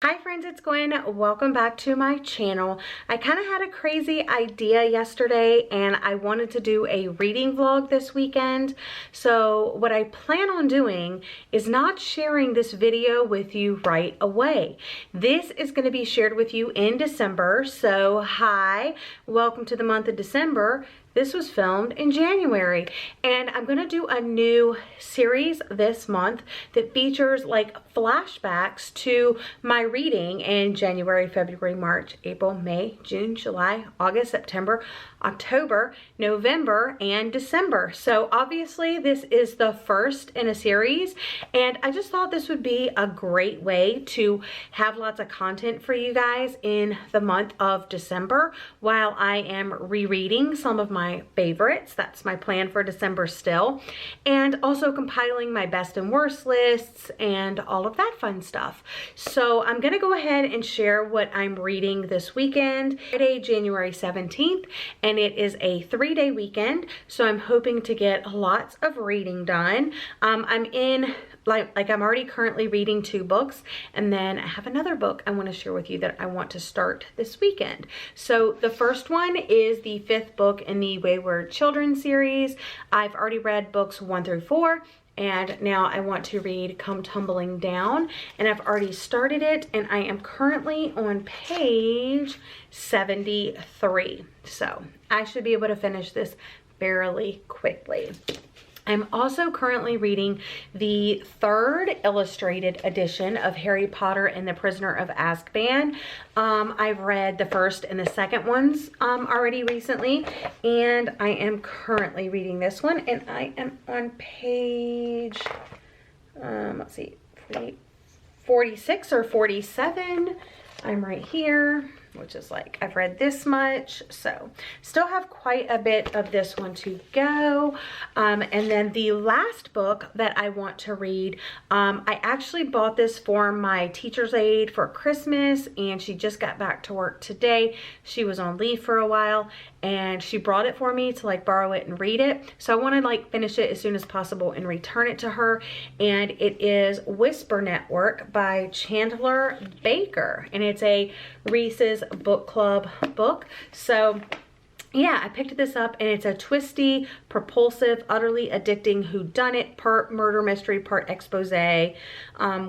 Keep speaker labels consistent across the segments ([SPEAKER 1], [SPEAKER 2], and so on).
[SPEAKER 1] Hi friends, it's Gwen. Welcome back to my channel. I kind of had a crazy idea yesterday and I wanted to do a reading vlog this weekend. So what I plan on doing is not sharing this video with you right away. This is going to be shared with you in December. So hi, welcome to the month of December. This was filmed in January, and I'm gonna do a new series this month that features like flashbacks to my reading in January, February, March, April, May, June, July, August, September, October, November, and December. So obviously this is the first in a series, and I just thought this would be a great way to have lots of content for you guys in the month of December while I am rereading some of my favorites. That's my plan for December still, and also compiling my best and worst lists and all of that fun stuff. So I'm gonna go ahead and share what I'm reading this weekend, Friday, January 17th, and it is a 3-day weekend, so I'm hoping to get lots of reading done. I'm in I'm already currently reading 2 books, and then I have another book I want to share with you that I want to start this weekend. So the first one is the 5th book in the Wayward Children series. I've already read books 1 through 4. And now I want to read Come Tumbling Down, and I've already started it, and I am currently on page 73. So I should be able to finish this fairly quickly. I'm also currently reading the 3rd illustrated edition of Harry Potter and the Prisoner of Azkaban. I've read the 1st and the 2nd ones already recently, and I am currently reading this one, and I am on page, let's see, 46 or 47. I'm right here, which is like, I've read this much, so still have quite a bit of this one to go. And then the last book that I want to read, I actually bought this for my teacher's aide for Christmas, and she just got back to work today. She was on leave for a while, and she brought it for me to like borrow it and read it. So I want to like finish it as soon as possible and return it to her. And it is Whisper Network by Chandler Baker, and it's a Reese's Book Club book. So yeah, I picked this up, and it's a twisty, propulsive, utterly addicting whodunit, part murder mystery, part expose.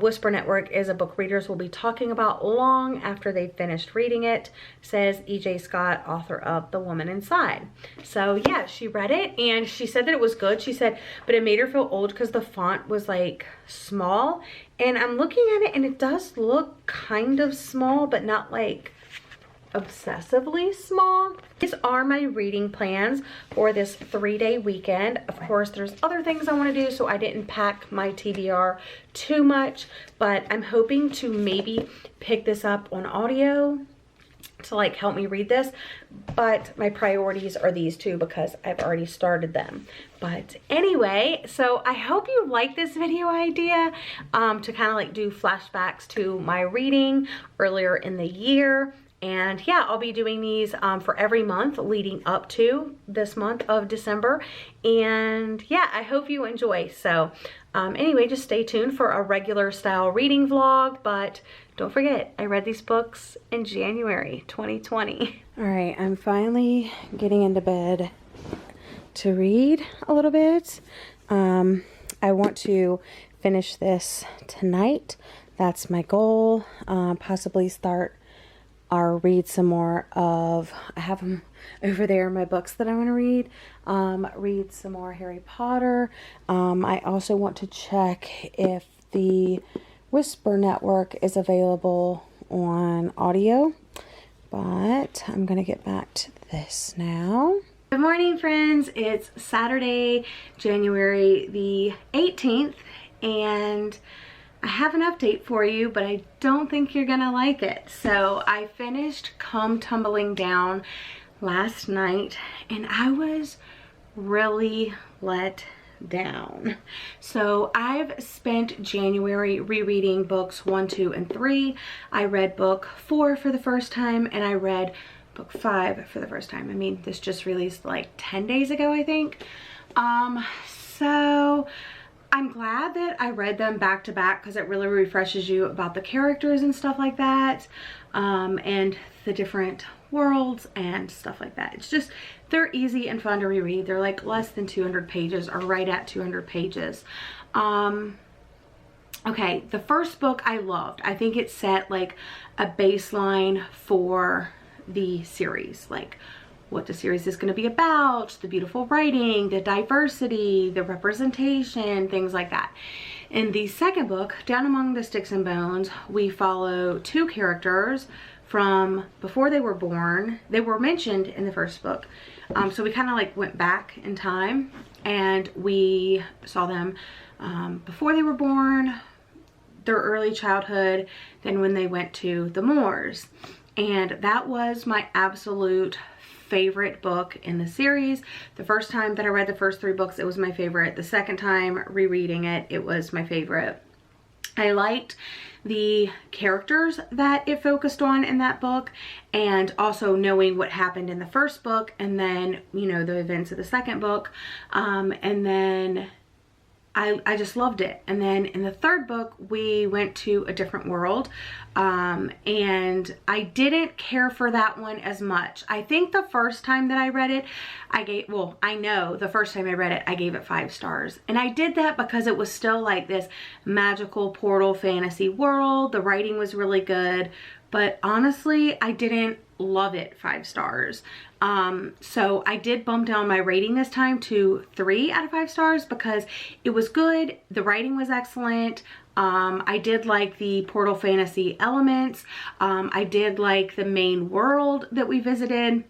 [SPEAKER 1] Whisper Network is a book readers will be talking about long after they've finished reading it, says E.J. Scott, author of The Woman Inside. So yeah, she read it, and she said that it was good. She said, but it made her feel old because the font was like small. And I'm looking at it, and it does look kind of small, but not like obsessively small. These are my reading plans for this 3-day weekend. Of course, there's other things I want to do, so I didn't pack my TBR too much, but I'm hoping to maybe pick this up on audio to like help me read this, but my priorities are these 2 because I've already started them. But anyway, so I hope you like this video idea to kind of like do flashbacks to my reading earlier in the year. And yeah, I'll be doing these for every month leading up to this month of December. And yeah, I hope you enjoy. So anyway, just stay tuned for a regular style reading vlog. But don't forget, I read these books in January 2020. All right, I'm finally getting into bed to read a little bit. I want to finish this tonight. That's my goal. Possibly start or read some more of, I have them over there, my books that I want to read. Read some more Harry Potter. I also want to check if the Whisper Network is available on audio, but I'm going to get back to this now. Good morning, friends. It's Saturday, January the 18th, and I have an update for you, but I don't think you're gonna like it. So I finished Come Tumbling Down last night, and I was really let down. So I've spent January rereading books 1, 2, and 3. I read book 4 for the first time, and I read book 5 for the first time. I mean, this just released like 10 days ago, I think. So I'm glad that I read them back to back because it really refreshes you about the characters and stuff like that, and the different worlds and stuff like that. It's just, they're easy and fun to reread. They're like less than 200 pages or right at 200 pages. Okay, the first book I loved. I think it set like a baseline for the series, like what the series is going to be about, the beautiful writing, the diversity, the representation, things like that. In the second book, Down Among the Sticks and Bones, we follow two characters from before they were born. They were mentioned in the first book. So we kind of like went back in time and we saw them before they were born, their early childhood, then when they went to the moors. And that was my absolute favorite book in the series. The first time that I read the first three books, it was my favorite. The second time rereading it, it was my favorite. I liked the characters that it focused on in that book, and also knowing what happened in the first book and then, you know, the events of the second book. And then I just loved it. And then in the third book, we went to a different world, and I didn't care for that one as much. I think the first time that I read it, I know the first time I read it, I gave it 5 stars. And I did that because it was still like this magical portal fantasy world. The writing was really good, but honestly, I didn't love it 5 stars. So I did bump down my rating this time to 3 out of 5 stars because it was good. The writing was excellent. I did like the portal fantasy elements. I did like the main world that we visited,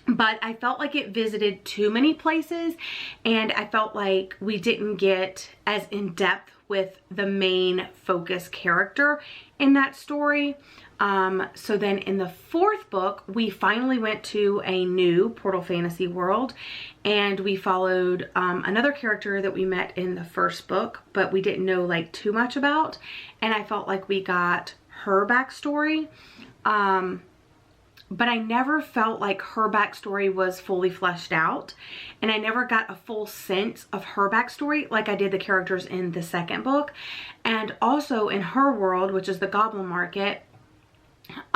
[SPEAKER 1] but I felt like it visited too many places, and I felt like we didn't get as in depth with the main focus character in that story. So then in the fourth book, we finally went to a new portal fantasy world, and we followed another character that we met in the first book, but we didn't know like too much about, and I felt like we got her backstory. But I never felt like her backstory was fully fleshed out, and I never got a full sense of her backstory like I did the characters in the second book. And also in her world, which is the Goblin Market,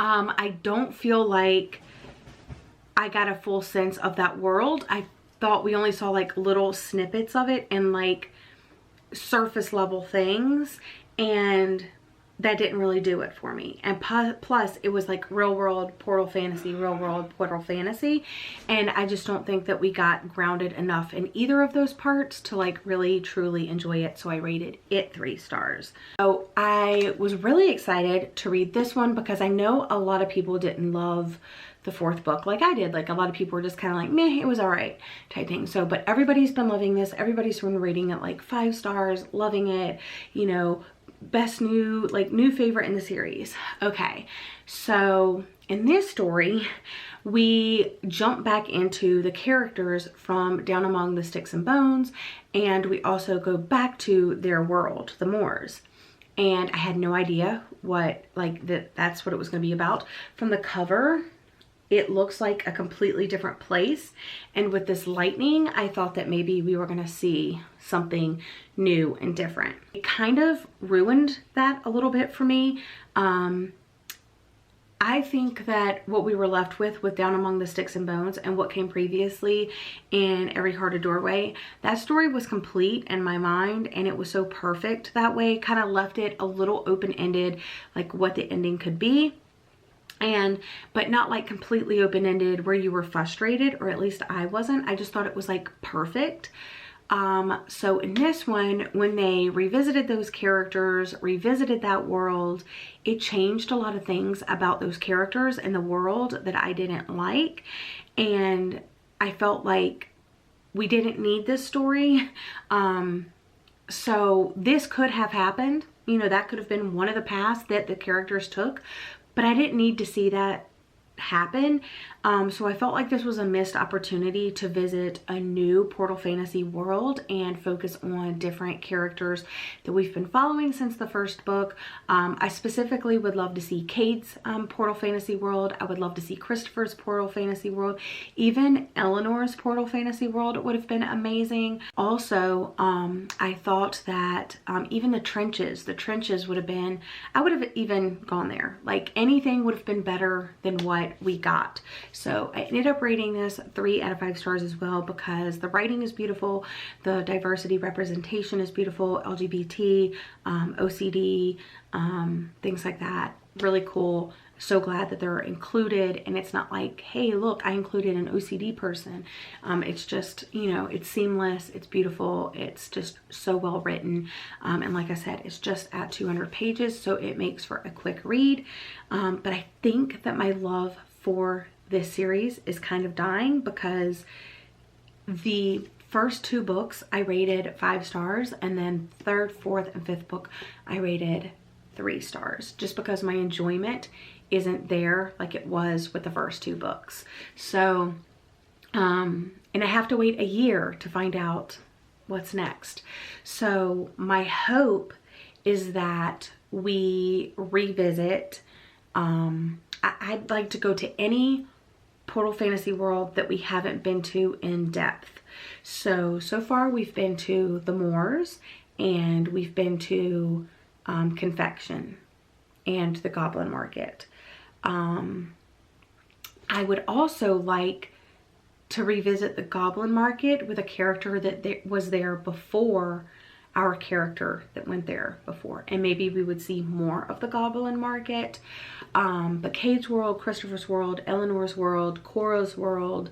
[SPEAKER 1] I don't feel like I got a full sense of that world. I thought we only saw like little snippets of it and like surface level things, and that didn't really do it for me. And plus it was like real world portal fantasy, real world portal fantasy, and I just don't think that we got grounded enough in either of those parts to like really truly enjoy it. So I rated it 3 stars. So I was really excited to read this one because I know a lot of people didn't love the fourth book like I did. Like a lot of people were just kind of like, meh, it was all right type thing. So, but everybody's been loving this. Everybody's been rating it like 5 stars, loving it, you know, best new favorite in the series. Okay, so in this story, we jump back into the characters from Down Among the Sticks and Bones, and we also go back to their world, the Moors. And I had no idea what, like, that's what it was going to be about. From the cover, it looks like a completely different place, and with this lightning, I thought that maybe we were going to see something new and different. It kind of ruined that a little bit for me. I think that what we were left with Down Among the Sticks and Bones and what came previously in Every Heart a Doorway, that story was complete in my mind, and it was so perfect that way. Kind of left it a little open-ended, like what the ending could be. But not like completely open-ended where you were frustrated, or at least I wasn't. I just thought it was like perfect. So in this one, when they revisited those characters, revisited that world, it changed a lot of things about those characters and the world that I didn't like. And I felt like we didn't need this story. So this could have happened. You know, that could have been one of the paths that the characters took. But I didn't need to see that happen. So I felt like this was a missed opportunity to visit a new Portal Fantasy world and focus on different characters that we've been following since the first book. I specifically would love to see Kate's Portal Fantasy world. I would love to see Christopher's Portal Fantasy world. Even Eleanor's Portal Fantasy world would have been amazing. Also, I thought that even the trenches would have been, I would have even gone there. Like, anything would have been better than what we got. So I ended up rating this 3 out of 5 stars as well, because the writing is beautiful, the diversity representation is beautiful, LGBT, OCD, things like that. Really cool. So glad that they're included, and it's not like, hey, look, I included an OCD person. It's just, you know, it's seamless, it's beautiful, it's just so well written, and like I said, it's just at 200 pages, so it makes for a quick read. But I think that my love for this series is kind of dying, because the first 2 books I rated 5 stars, and then 3rd, 4th, and 5th book I rated 3 stars, just because my enjoyment isn't there like it was with the first 2 books. So and I have to wait a year to find out what's next. So my hope is that we revisit, I'd like to go to any Portal Fantasy world that we haven't been to in depth. So far we've been to the Moors, and we've been to Confection and the Goblin Market. I would also like to revisit the Goblin Market with a character that was there before our character that went there before, and maybe we would see more of the Goblin Market. But Kate's world, Christopher's world, Eleanor's world, Cora's world,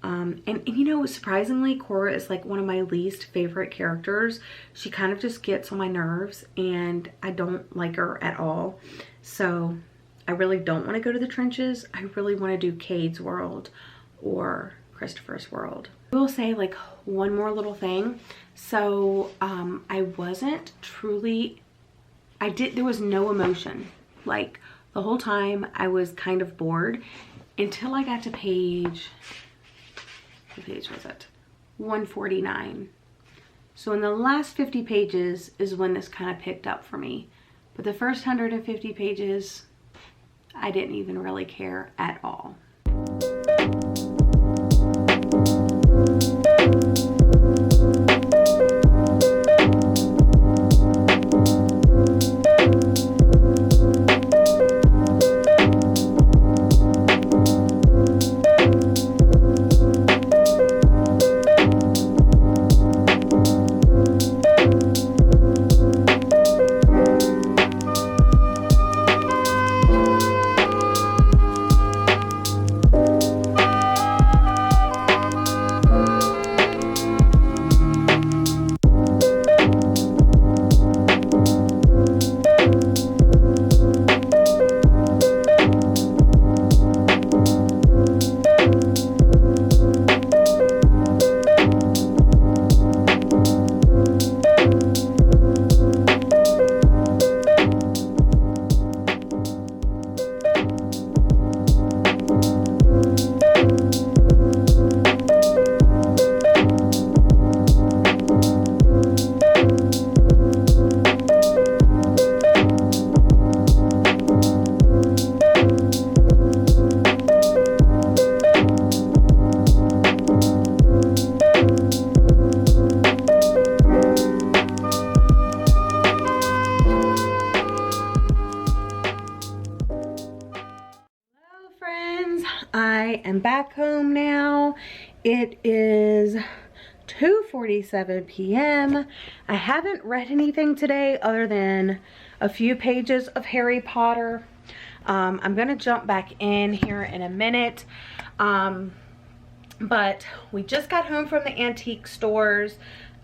[SPEAKER 1] and you know, surprisingly, Cora is like one of my least favorite characters. She kind of just gets on my nerves, and I don't like her at all. So I really don't want to go to the trenches. I really want to do Kate's world or Christopher's world. I will say, like, one more little thing. So I wasn't truly, there was no emotion. Like, the whole time I was kind of bored until I got to page, what page was it? 149. So in the last 50 pages is when this kind of picked up for me. But the first 150 pages, I didn't even really care at all. I am back home now. It is 2:47 p.m. I haven't read anything today other than a few pages of Harry Potter. I'm gonna jump back in here in a minute. But we just got home from the antique stores.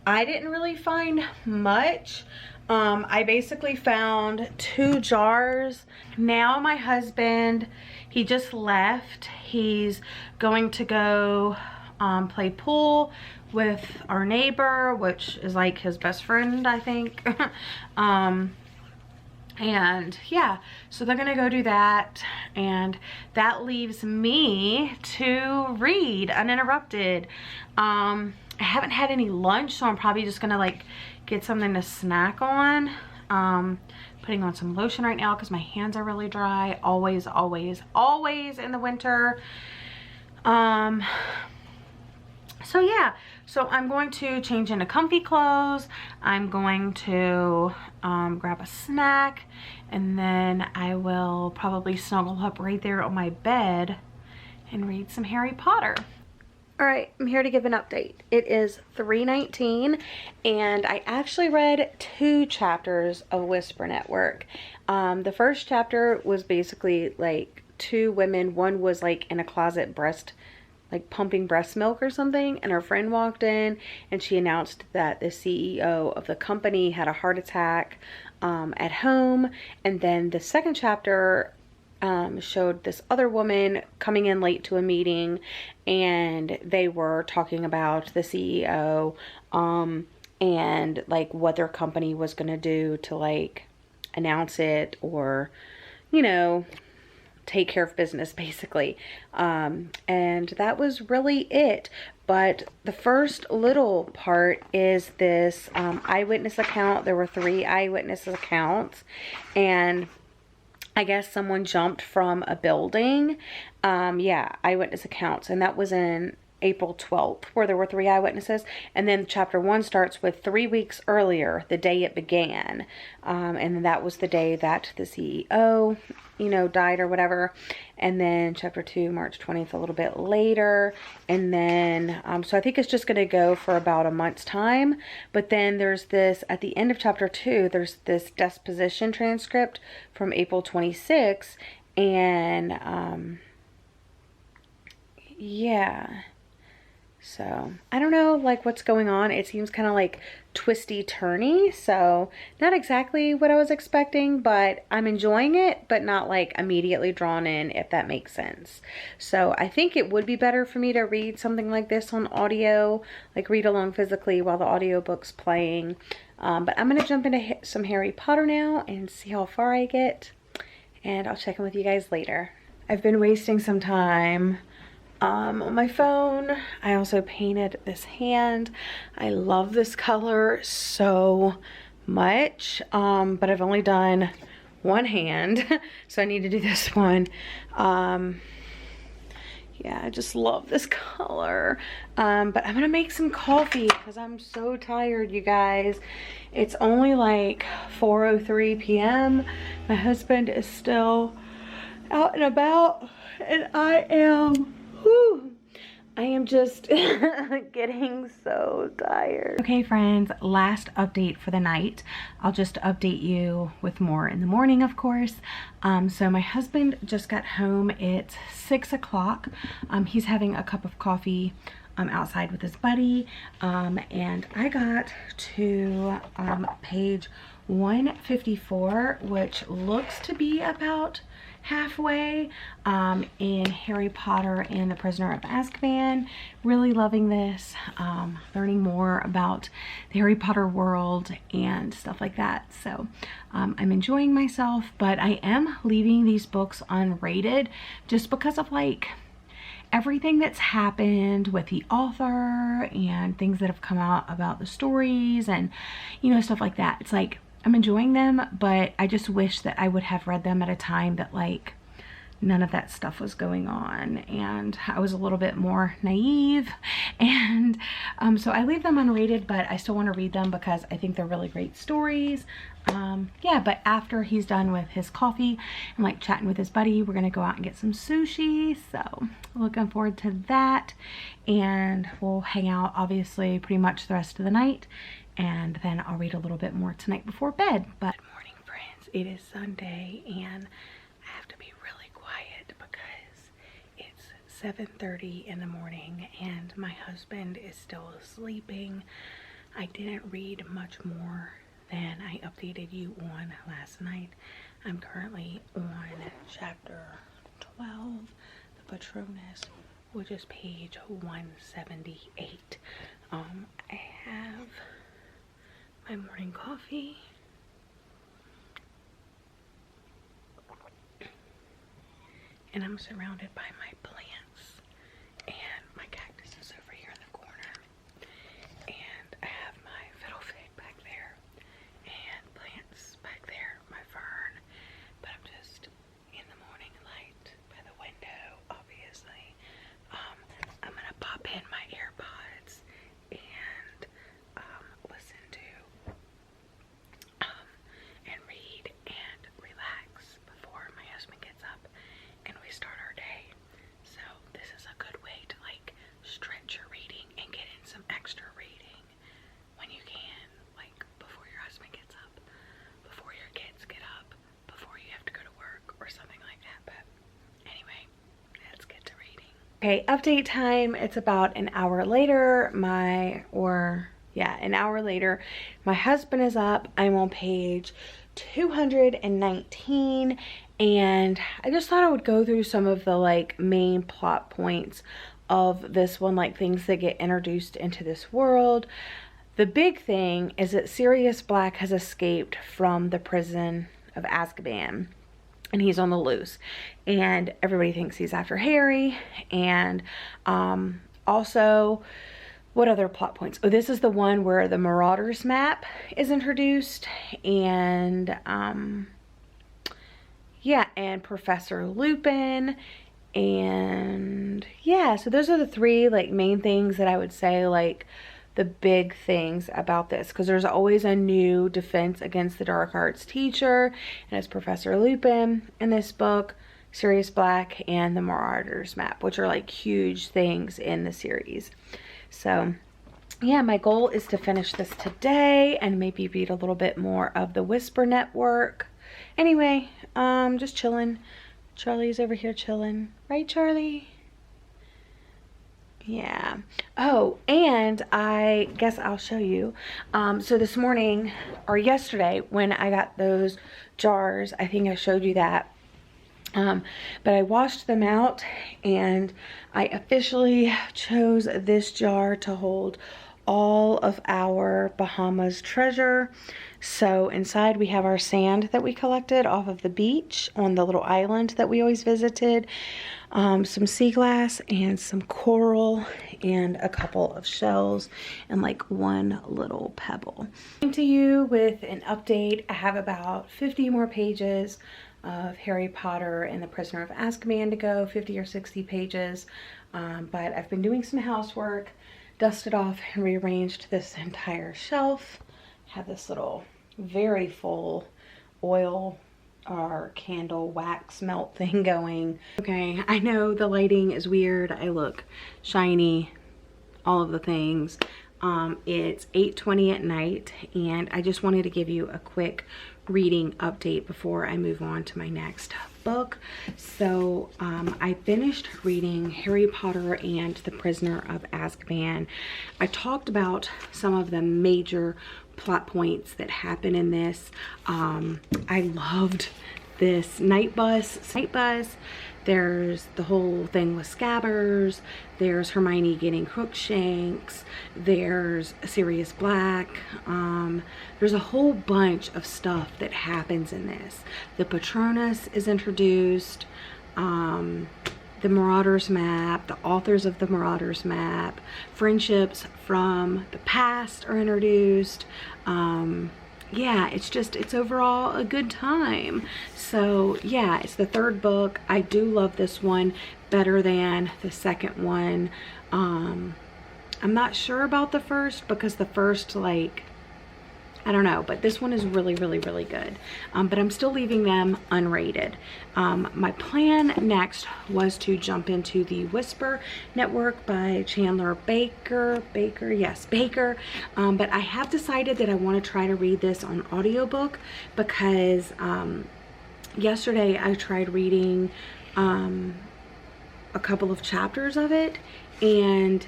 [SPEAKER 1] I didn't really find much. I basically found 2 jars. Now my husband, he just left. He's going to go play pool with our neighbor, which is like his best friend, I think. And yeah, so they're gonna go do that, and that leaves me to read uninterrupted. I haven't had any lunch, so I'm probably just gonna like get something to snack on. Putting on some lotion right now because my hands are really dry. Always, always, always in the winter. So yeah, so I'm going to change into comfy clothes. I'm going to grab a snack, and then I will probably snuggle up right there on my bed and read some Harry Potter. All right, I'm here to give an update. It is 3:19, and I actually read 2 chapters of Whisper Network. The first chapter was basically like 2 women. One was like in a closet like pumping breast milk or something, and her friend walked in and she announced that the CEO of the company had a heart attack at home. And then the second chapter showed this other woman coming in late to a meeting, and they were talking about the CEO and like what their company was gonna do to like announce it, or you know, take care of business basically. And that was really it. But the first little part is this eyewitness account. There were 3 eyewitness accounts, and I guess someone jumped from a building. Yeah, eyewitness accounts, and that was in April 12th, where there were 3 eyewitnesses. And then chapter 1 starts with 3 weeks earlier, the day it began. And that was the day that the CEO, you know, died or whatever. And then chapter 2, March 20th, a little bit later. And then, so I think it's just going to go for about a month's time. But then there's this, at the end of chapter 2, there's this deposition transcript from April 26th. And, yeah. So I don't know like what's going on. It seems kind of like twisty turny, so not exactly what I was expecting, but I'm enjoying it, but not like immediately drawn in, if that makes sense. So I think it would be better for me to read something like this on audio, like read along physically while the audiobook's playing. But I'm gonna jump into some Harry Potter now and see how far I get, and I'll check in with you guys later. I've been wasting some time on my phone. I also painted this hand. I love this color so much, but I've only done one hand, so I need to do this one. Yeah, I just love this color. But I'm gonna make some coffee because I'm so tired, you guys. It's only like 4:03 p.m. My husband is still out and about, and I am just getting so tired. Okay, friends, last update for the night. I'll just update you with more in the morning, of course. So my husband just got home. It's 6 o'clock. He's having a cup of coffee outside with his buddy. And I got to page 154, which looks to be about halfway in Harry Potter and the Prisoner of Azkaban. Really loving this, learning more about the Harry Potter world and stuff like that. So I'm enjoying myself, but I am leaving these books unrated just because of like everything that's happened with the author and things that have come out about the stories and, you know, stuff like that. It's like I'm enjoying them, but I just wish that I would have read them at a time that like none of that stuff was going on, and I was a little bit more naive, and so I leave them unrated, but I still want to read them because I think they're really great stories. Yeah, but after he's done with his coffee and like chatting with his buddy, we're gonna go out and get some sushi, so looking forward to that, and we'll hang out obviously pretty much the rest of the night, and then I'll read a little bit more tonight before bed. But good morning, friends. It is Sunday, and I have to be really quiet because it's 7:30 in the morning and my husband is still sleeping. I didn't read much more than I updated you on last night. I'm currently on chapter 12, the Patronus, which is page 178. I have my morning coffee, and I'm surrounded by my plants, and my cactus is over here in the corner, and I have my fiddle fig back there, and plants back there, my fern, but I'm just in the morning light by the window, obviously. I'm gonna pop in my AirPods and listen to and read and relax before my husband gets up and we start our day. So this is a good way to like stretch your reading and get in some extra reading when you can, like before your husband gets up, before your kids get up, before you have to go to work or something like that. But anyway, let's get to reading. Okay, update time. It's about an hour later. An hour later. My husband is up. I'm on page 219, and I just thought I would go through some of the like main plot points of this one, like things that get introduced into this world. The big thing is that Sirius Black has escaped from the prison of Azkaban, and he's on the loose, and everybody thinks he's after Harry. And also, what other plot points? Oh, this is the one where the Marauders map is introduced, and yeah, and Professor Lupin, and yeah, so those are the three like main things that I would say, like the big things about this, because there's always a new defense against the dark arts teacher, and it's Professor Lupin in this book, Sirius Black, and the Marauders map, which are like huge things in the series. So yeah, my goal is to finish this today and maybe read a little bit more of the Whisper Network. Anyway, just chilling. Charlie's over here chilling, right, Charlie? Yeah. Oh, and I guess I'll show you. So this morning, or yesterday, when I got those jars, I think I showed you that. But I washed them out, and I officially chose this jar to hold all of our Bahamas treasure. So inside we have our sand that we collected off of the beach on the little island that we always visited, some sea glass and some coral and a couple of shells and like one little pebble. Coming to you with an update. I have about 50 more pages of Harry Potter and the Prisoner of Azkaban to go, 50 or 60 pages, but I've been doing some housework, dusted off and rearranged this entire shelf. Have this little very full oil or candle wax melt thing going. Okay, I know the lighting is weird. I look shiny, all of the things. It's 8:20 at night, and I just wanted to give you a quick reading update before I move on to my next book. So I finished reading Harry Potter and the Prisoner of Azkaban. I talked about some of the major plot points that happen in this. I loved this night bus. There's the whole thing with Scabbers. There's Hermione getting Crookshanks. There's Sirius Black. There's a whole bunch of stuff that happens in this. The Patronus is introduced. The Marauders map, the authors of the Marauders map, friendships from the past are introduced. Yeah, it's overall a good time. So yeah, it's the third book. I do love this one better than the second one. I'm not sure about the first, because the first, like, I don't know, but this one is really, really, really good. But I'm still leaving them unrated. My plan next was to jump into the Whisper Network by Chandler Baker. But I have decided that I want to try to read this on audiobook, because yesterday I tried reading a couple of chapters of it, and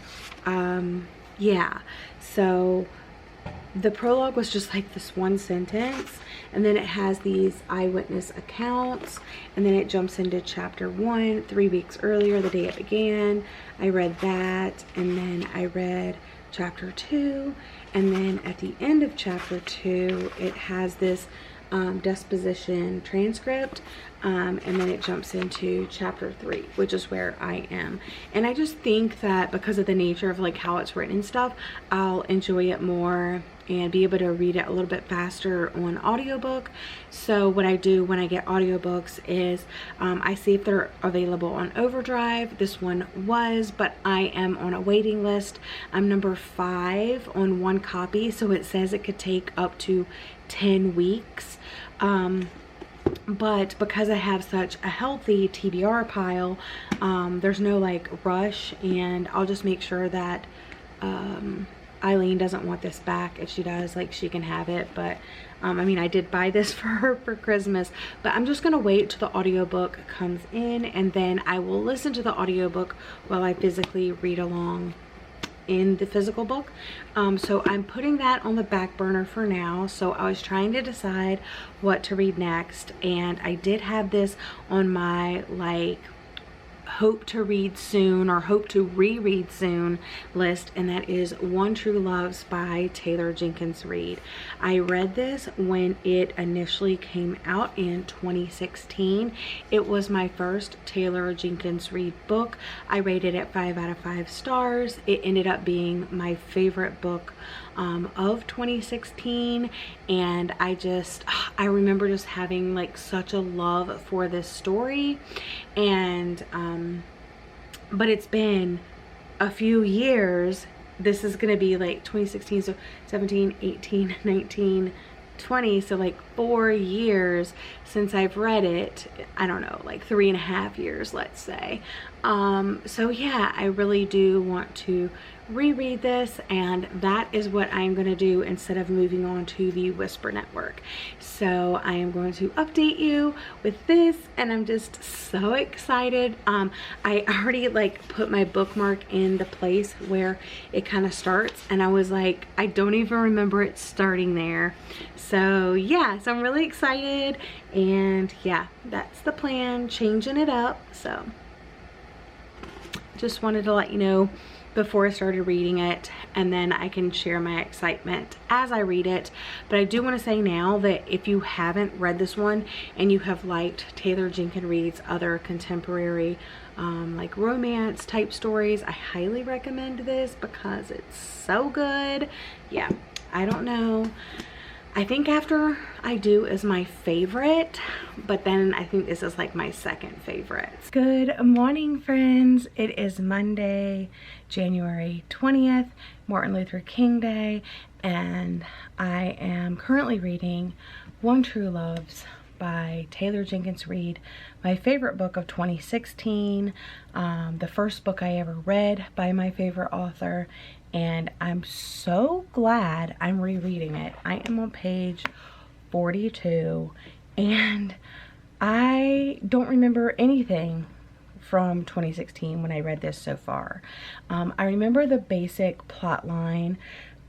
[SPEAKER 1] yeah, so the prologue was just like this one sentence, and then it has these eyewitness accounts, and then it jumps into chapter 1, 3 weeks earlier, the day it began. I read that, and then I read chapter 2, and then at the end of chapter 2 it has this disposition transcript and then it jumps into chapter 3, which is where I am. And I just think that because of the nature of like how it's written and stuff, I'll enjoy it more and be able to read it a little bit faster on audiobook. So what I do when I get audiobooks is I see if they're available on Overdrive. This one was, but I am on a waiting list. I'm number 5 on one copy, so it says it could take up to 10 weeks. But because I have such a healthy TBR pile, there's no like rush, and I'll just make sure that Eileen doesn't want this back. If she does, like, she can have it. But I mean, I did buy this for her for Christmas, but I'm just gonna wait till the audiobook comes in, and then I will listen to the audiobook while I physically read along in the physical book. So I'm putting that on the back burner for now. So I was trying to decide what to read next, and I did have this on my like hope to read soon or hope to reread soon list, and that is One True Loves by Taylor Jenkins Reid. I read this when it initially came out in 2016. It was my first Taylor Jenkins Reid book. I rated it 5 out of 5 stars. It ended up being my favorite book of 2016, and I remember just having like such a love for this story. And but it's been a few years. This is gonna be like 2016, so 17, 18, 19, 20, so like 4 years since I've read it. I don't know, like 3.5 years, let's say. So yeah, I really do want to reread this, and that is what I'm going to do instead of moving on to the Whisper Network. So I am going to update you with this, and I'm just so excited. I already like put my bookmark in the place where it kind of starts, and I was like, I don't even remember it starting there. So yeah, so I'm really excited, and yeah, that's the plan, changing it up. So just wanted to let you know before I started reading it, and then I can share my excitement as I read it. But I do want to say now that if you haven't read this one and you have liked Taylor Jenkins Reid's other contemporary like romance type stories, I highly recommend this because it's so good. Yeah, I don't know, I think After I Do is my favorite, but then I think this is like my second favorite. Good morning, friends. It is Monday, January 20th, Martin Luther King Day, and I am currently reading One True Loves by Taylor Jenkins Reid, my favorite book of 2016, the first book I ever read by my favorite author, and I'm so glad I'm rereading it. I am on page 42, and I don't remember anything from 2016 when I read this so far. I remember the basic plot line,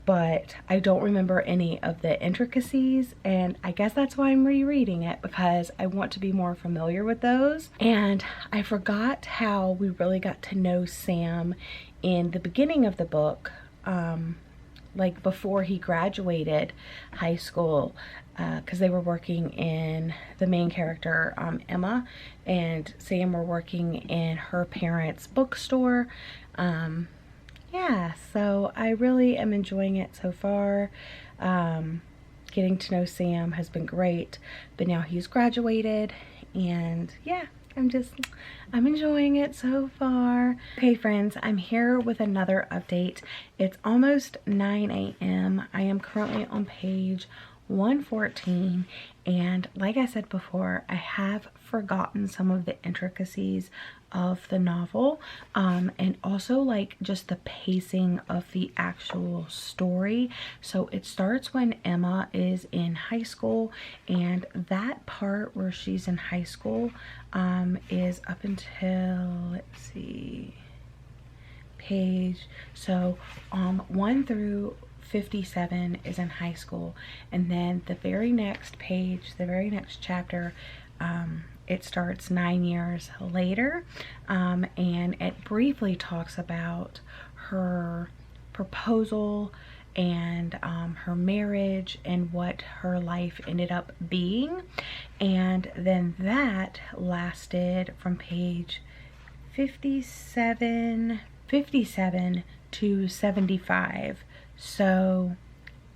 [SPEAKER 1] but I don't remember any of the intricacies, and I guess that's why I'm rereading it, because I want to be more familiar with those. And I forgot how we really got to know Sam in the beginning of the book, like before he graduated high school, because they were working in, the main character, Emma and Sam were working in her parents' bookstore. Yeah, so I really am enjoying it so far. Getting to know Sam has been great, but now he's graduated, and yeah, I'm enjoying it so far. Okay, friends, I'm here with another update. It's almost 9 a.m. I am currently on page 114, and like I said before, I have forgotten some of the intricacies of the novel, and also like just the pacing of the actual story. So it starts when Emma is in high school, and that part where she's in high school is up until, let's see, page, so 1 through 57 is in high school, and then the very next page, the very next chapter, it starts 9 years later, and it briefly talks about her proposal and her marriage and what her life ended up being. And then that lasted from page 57 to 75. So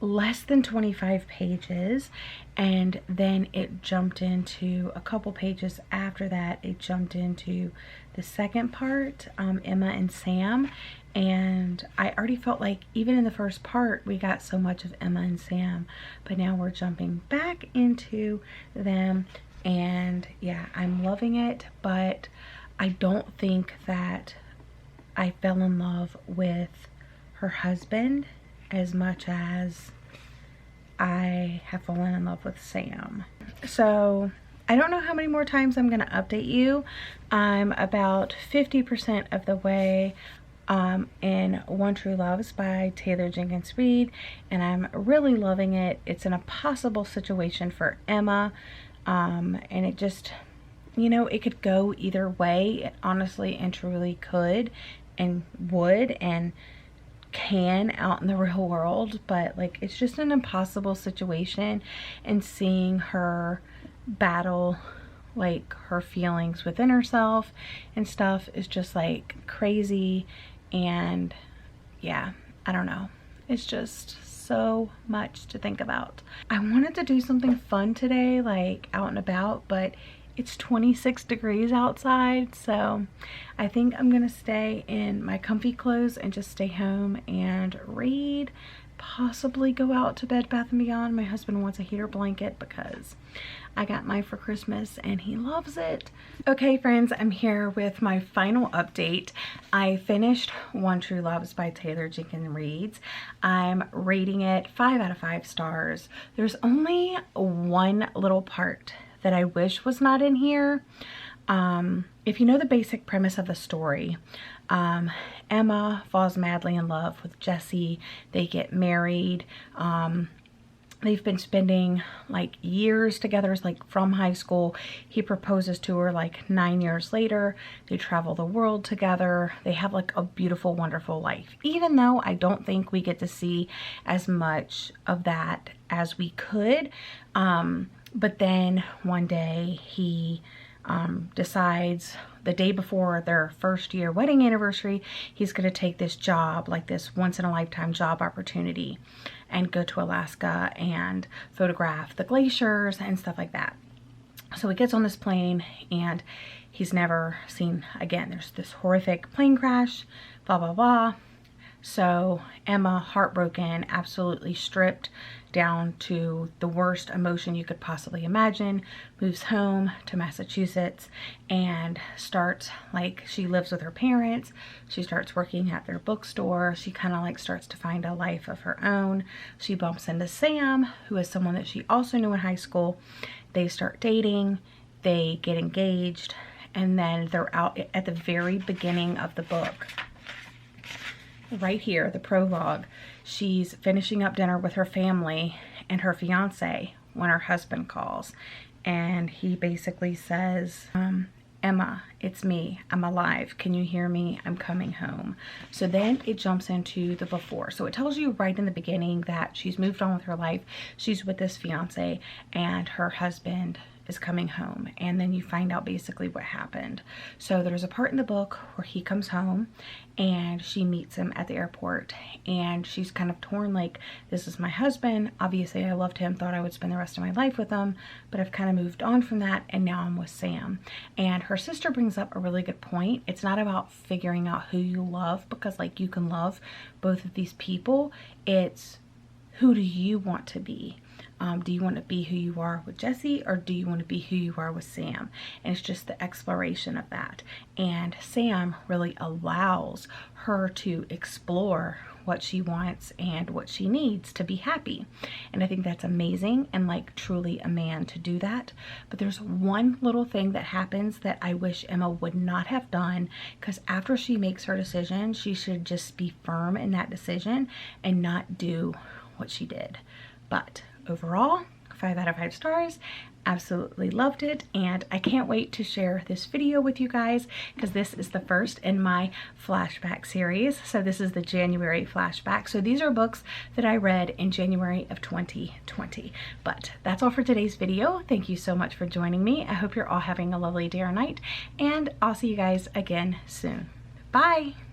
[SPEAKER 1] less than 25 pages. And then it jumped into a couple pages after that. It jumped into the second part, Emma and Sam. And I already felt like even in the first part we got so much of Emma and Sam, but now we're jumping back into them. And yeah, I'm loving it, but I don't think that I fell in love with her husband as much as I have fallen in love with Sam. So I don't know how many more times I'm going to update you. I'm about 50% of the way in One True Loves by Taylor Jenkins Reid, and I'm really loving it. It's an impossible situation for Emma, and it just, you know, it could go either way. It honestly and truly could and would and can out in the real world, but like it's just an impossible situation, and seeing her battle like her feelings within herself and stuff is just like crazy. And yeah, I don't know, it's just so much to think about. I wanted to do something fun today, like out and about, but it's 26 degrees outside, so I think I'm gonna stay in my comfy clothes and just stay home and read, possibly go out to Bed Bath & Beyond. My husband wants a heater blanket because I got mine for Christmas and he loves it. Okay friends, I'm here with my final update. I finished One True Loves by Taylor Jenkins Reid. I'm rating it 5 out of 5 stars. There's only one little part that I wish was not in here. If you know the basic premise of the story, Emma falls madly in love with Jesse. They get married. They've been spending like years together, like from high school. He proposes to her like 9 years later. They travel the world together. They have like a beautiful, wonderful life. Even though I don't think we get to see as much of that as we could. But then one day he decides, the day before their first year wedding anniversary, he's going to take this job, like this once-in-a-lifetime job opportunity, and go to Alaska and photograph the glaciers and stuff like that. So he gets on this plane and he's never seen again. There's this horrific plane crash, blah, blah, blah. So Emma, heartbroken, absolutely stripped down to the worst emotion you could possibly imagine, moves home to Massachusetts and starts, like, she lives with her parents. She starts working at their bookstore. She kind of like starts to find a life of her own. She bumps into Sam, who is someone that she also knew in high school. They start dating, they get engaged, and then they're out at the very beginning of the book. Right here, the prologue, she's finishing up dinner with her family and her fiance when her husband calls, and he basically says, Emma, it's me, I'm alive, can you hear me, I'm coming home. So then it jumps into the before. So it tells you right in the beginning that she's moved on with her life, she's with this fiance, and her husband is coming home, and then you find out basically what happened. So there's a part in the book where he comes home and she meets him at the airport, and she's kind of torn, like, this is my husband, obviously I loved him, thought I would spend the rest of my life with him, but I've kind of moved on from that, and now I'm with Sam. And her sister brings up a really good point. It's not about figuring out who you love, because like you can love both of these people. It's who do you want to be? Do you want to be who you are with Jesse, or do you want to be who you are with Sam? And it's just the exploration of that. And Sam really allows her to explore what she wants and what she needs to be happy. And I think that's amazing, and like truly a man to do that. But there's one little thing that happens that I wish Emma would not have done, because after she makes her decision, she should just be firm in that decision and not do what she did. But overall, 5 out of 5 stars. Absolutely loved it, and I can't wait to share this video with you guys because this is the first in my flashback series. So this is the January flashback. So these are books that I read in January of 2020. But that's all for today's video. Thank you so much for joining me. I hope you're all having a lovely day or night, and I'll see you guys again soon. Bye!